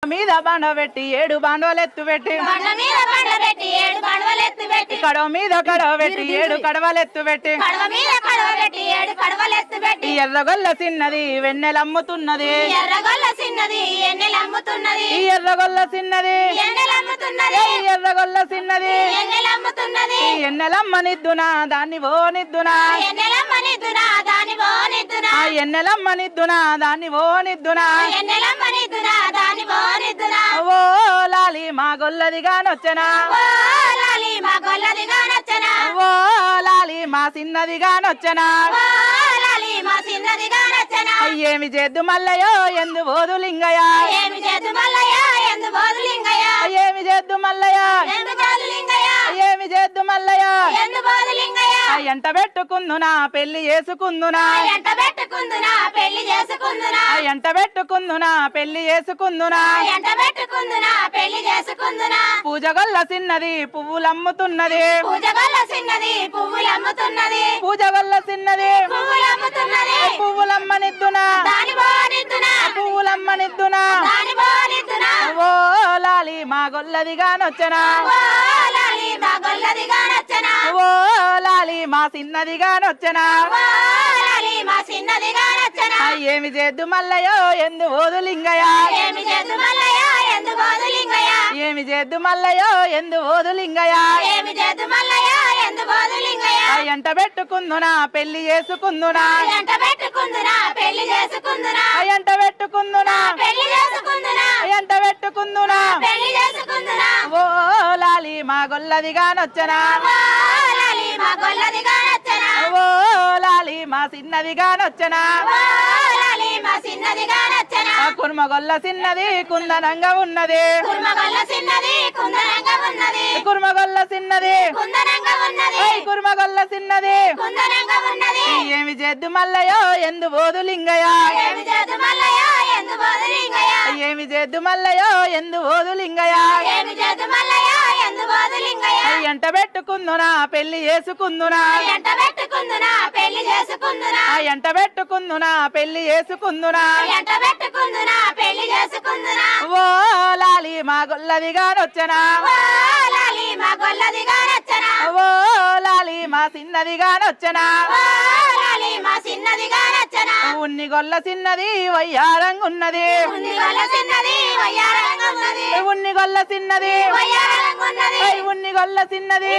మీద బండబెట్టి 7 బాండవలెత్తు పెట్టి కడవ మీద కడవ పెట్టి 7 కడవలెత్తు పెట్టి ఎర్రగొల్ల చిన్నది వెన్నెలమ్ముతున్నది ఎర్రగొల్ల చిన్నది ఎర్రగొల్ల చిన్నది ఎన్నెలమ్మనిద్దునా దాన్ని పోనిద్దునా ఎన్నెలమ్మనిద్దునా దాన్ని పోనిద్దునా ఓ లాలి మా గొల్లదిగానొచ్చనా ఓ లాలి మా చిన్నదిగానొచ్చనా ఏమి చేద్దు మల్లయో ఎందు బోధు లింగయ్య ఏమి చేద్దు మల్లయ్య ఏమి చేద్దు మల్లయ్య ఎంట పెట్టుకుందునా పెళ్లి చేసుకుందునా ఎంట పెట్టుకుందునా పెళ్లి చేసుకుందునా పూజగొల్ల చిన్నది పువ్వులమ్ముతున్నది పూజగొల్ల చిన్నది పువ్వులమ్మనిద్దునా ఓ లాలి మా గొల్లదిగానొచ్చనా ఓ లాలి మా చిన్నదిగానొచ్చనా ఏమి చేద్దు మల్లయ్యో ఎందు బోధు లింగయ్య ఏమి చేద్దు మల్లయ్యో ఎందు బోధు లింగయ్య ఎంట పెట్టుకుందునా పెళ్లి చేసుకుందునా ఎంట పెట్టుకుందునా ఓ లాలి మా గొల్లదిగానొచ్చనా ఓ లాలి మా చిన్నదిగానొచ్చనా కుర్మగొల్ల చిన్నది కుందనంగా ఉన్నది కుర్మగొల్ల చిన్నది ఏమి చేద్దు మల్లయ్యో ఎందు బోధు లింగయ్య ఏమి చేద్దు మల్లయ్యో ఎందు బోధు లింగయ్య ఎంట పెట్టుకుందునా పెళ్లి చేసుకుందునా ఓ లాలి మా గొల్లదిగానొచ్చనా ఓ లాలి మా చిన్నదిగానొచ్చనా ఉన్ని గొల్ల చిన్నది వయ్యారంగున్నది ఉన్ని గొల్ల చిన్నది